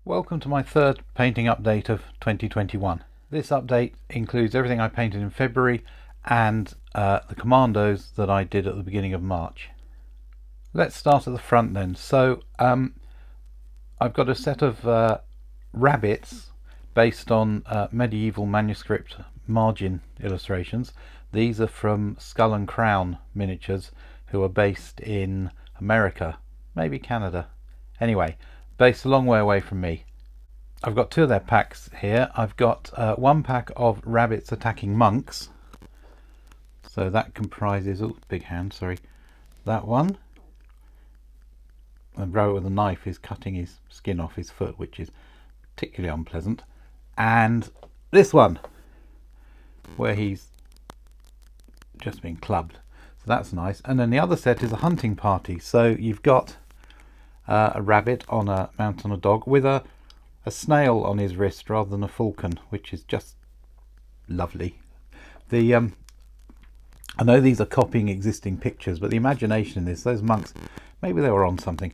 Welcome to my third painting update of 2021. This update includes everything I painted in February and the Commandos that I did at the beginning of March. Let's start at the front then. So I've got a set of rabbits based on medieval manuscript margin illustrations. These are from Skull and Crown Miniatures, who are based in America, maybe Canada. Anyway, based a long way away from me. I've got two of their packs here. I've got one pack of rabbits attacking monks. So that comprises, oh, big hand, sorry, that one. The rabbit with a knife is cutting his skin off his foot, which is particularly unpleasant. And this one, where he's just been clubbed. So that's nice. And then the other set is a hunting party. So you've got a rabbit on a mount on a dog with a snail on his wrist rather than a falcon, which is just lovely. I know these are copying existing pictures, but the imagination in this, those monks, maybe they were on something.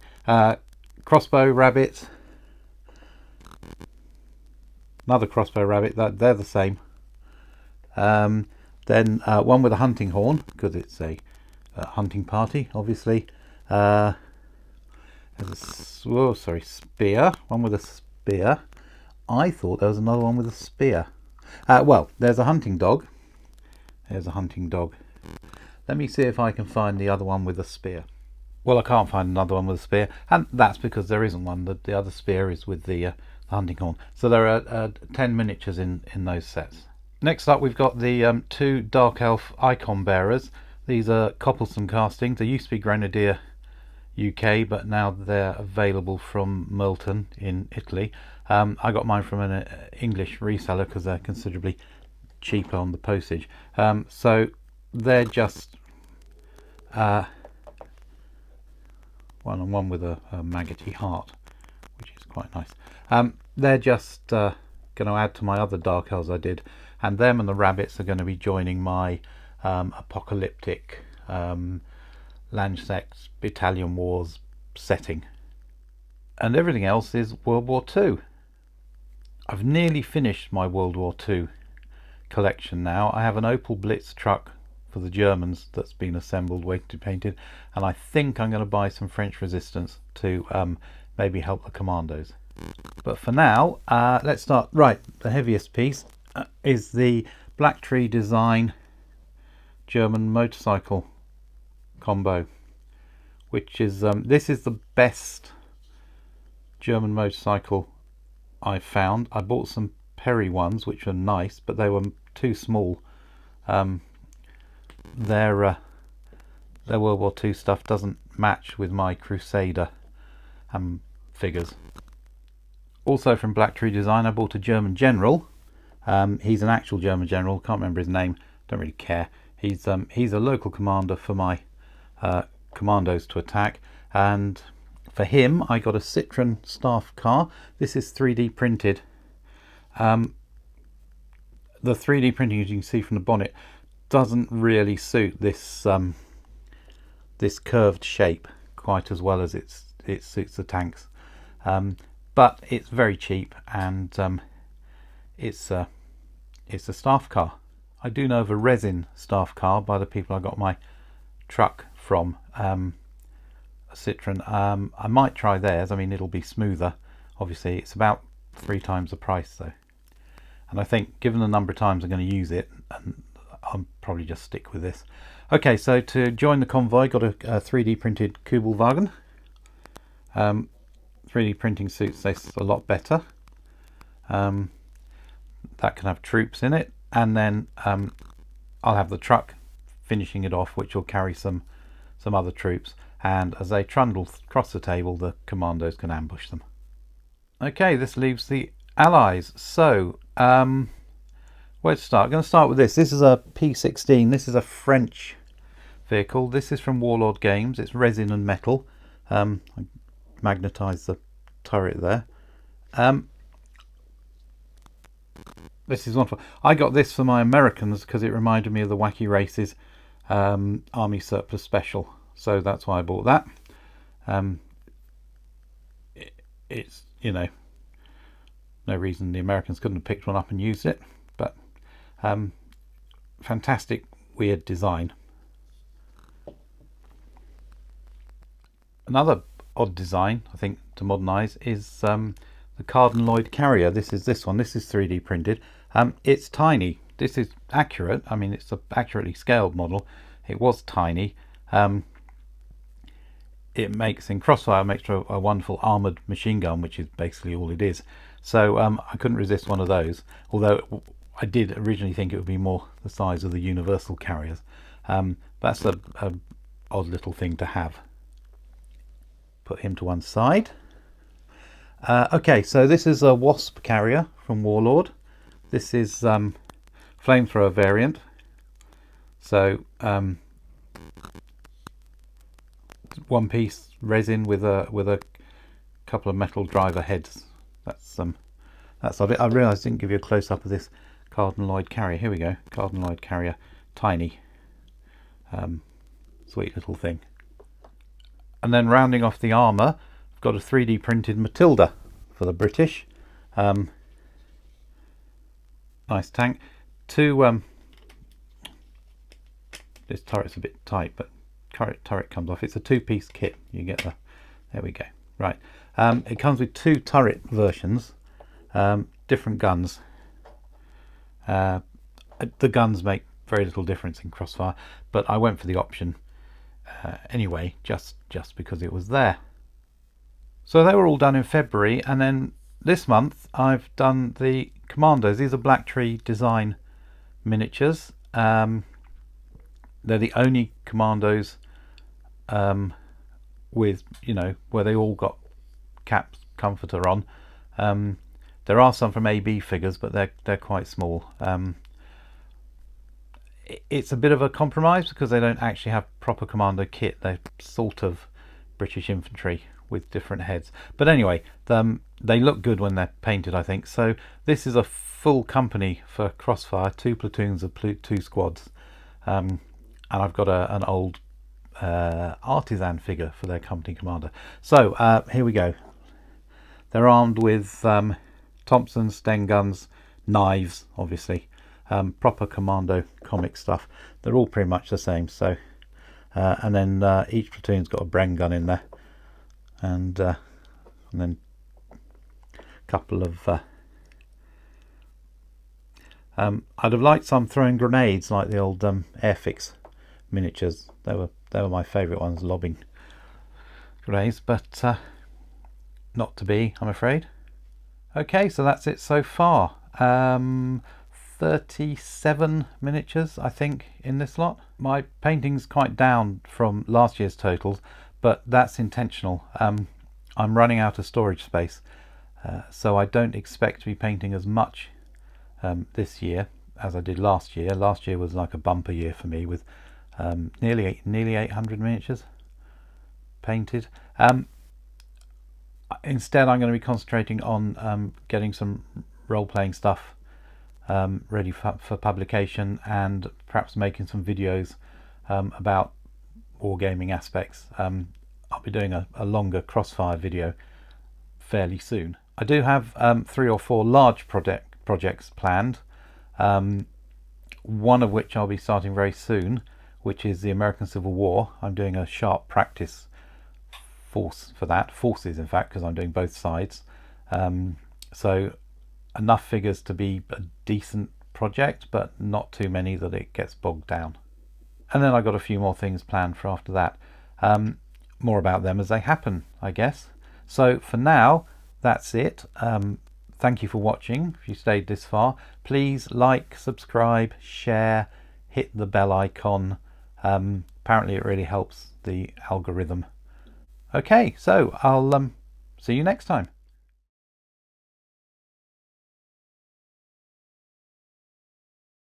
Crossbow rabbit, another crossbow rabbit, they're the same. Then one with a hunting horn, because it's a hunting party, obviously. Spear. One with a spear. I thought there was another one with a spear. Well, there's a hunting dog. There's a hunting dog. Let me see if I can find the other one with a spear. Well, I can't find another one with a spear, and that's because there isn't one. The other spear is with the hunting horn. So there are 10 miniatures in those sets. Next up, we've got the two Dark Elf icon bearers. These are Coppleston castings. They used to be Grenadier UK, but now they're available from Merton in Italy. I got mine from an English reseller because they're considerably cheaper on the postage. So they're just one with a maggoty heart, which is quite nice. They're just going to add to my other Dark Elves I did, and them and the rabbits are going to be joining my apocalyptic Landsect Battalion Wars setting, and everything else is World War II. I've nearly finished my World War II collection now. I have an Opel Blitz truck for the Germans that's been assembled, waiting to be painted, and I think I'm going to buy some French Resistance to maybe help the Commandos. But for now, let's start. Right, the heaviest piece is the Black Tree Design German motorcycle combo, which is this is the best German motorcycle I've found. I bought some Perry ones which are nice, but they were too small. Their World War II stuff doesn't match with my Crusader figures. Also from Black Tree Design, I bought a German general. He's an actual German general, can't remember his name, don't really care. He's a local commander for my Commandos to attack, and for him I got a Citroen staff car. This is 3D printed. The 3D printing, as you can see from the bonnet, doesn't really suit this this curved shape quite as well as it suits the tanks, but it's very cheap, and it's a staff car. I do know of a resin staff car by the people I got my truck from, a Citroen. I might try theirs. I mean, it'll be smoother. Obviously, it's about 3 times the price though. And I think, given the number of times I'm going to use it, I'll probably just stick with this. Okay, so to join the convoy, got a 3D printed Kubelwagen. 3D printing suits this a lot better. That can have troops in it, and then I'll have the truck finishing it off, which will carry some other troops, and as they trundle across the table, the Commandos can ambush them. Okay, this leaves the Allies. So where to start? I'm going to start with this. This is a P16. This is a French vehicle. This is from Warlord Games. It's resin and metal. I magnetised the turret there. This is wonderful. I got this for my Americans because it reminded me of the Wacky Races Army Surplus Special, so that's why I bought that. It's, you know, No reason the Americans couldn't have picked one up and used it, but fantastic weird design. Another odd design I think to modernise is the Lloyd Carrier. This is this one. This is 3D printed. It's tiny. This is accurate. I mean, it's an accurately scaled model. It was tiny. It makes, in Crossfire, makes a wonderful armoured machine gun, which is basically all it is. So I couldn't resist one of those, although I did originally think it would be more the size of the universal carriers. That's a odd little thing to have. Put him to one side. Okay, so this is a Wasp Carrier from Warlord. This is flamethrower variant. So one piece resin with a couple of metal driver heads. That's of it. I realised I didn't give you a close up of this Lloyd Carrier. Here we go, Lloyd Carrier, tiny, sweet little thing. And then rounding off the armour, I've got a 3D printed Matilda for the British. Nice tank. This turret's a bit tight, but turret comes off. It's a two-piece kit. You get there we go. Right. It comes with two turret versions, different guns. The guns make very little difference in Crossfire, but I went for the option anyway, just because it was there. So they were all done in February, and then this month I've done the Commandos. These are Black Tree design miniatures. They're the only Commandos with, you know, where they all got caps comforter on. There are some from AB figures, but they're quite small. It's a bit of a compromise because they don't actually have proper Commando kit. They're sort of British infantry with different heads. But anyway, they look good when they're painted, I think. So this is a full company for Crossfire, 2 platoons of 2 squads. And I've got an old artisan figure for their company commander. So here we go. They're armed with Thompson, Sten guns, knives, obviously, proper Commando comic stuff. They're all pretty much the same. So and then each platoon's got a Bren gun in there, and then a couple of I'd have liked some throwing grenades like the old Airfix miniatures. They were my favourite ones, lobbing grenades, but not to be, I'm afraid. Okay, so that's it so far. 37 miniatures, I think, in this lot. My painting's quite down from last year's totals, but that's intentional. I'm running out of storage space, so I don't expect to be painting as much this year as I did last year. Last year was like a bumper year for me with nearly 800 miniatures painted. Instead, I'm going to be concentrating on getting some role-playing stuff ready for publication, and perhaps making some videos about wargaming aspects. I'll be doing a longer Crossfire video fairly soon. I do have 3 or 4 large projects planned, one of which I'll be starting very soon, which is the American Civil War. I'm doing a sharp practice force for that, forces in fact, because I'm doing both sides. So enough figures to be a decent project, but not too many that it gets bogged down. And then I've got a few more things planned for after that. More about them as they happen, I guess. So for now, that's it. Thank you for watching. If you stayed this far, please like, subscribe, share, hit the bell icon. Apparently it really helps the algorithm. Okay, so I'll see you next time.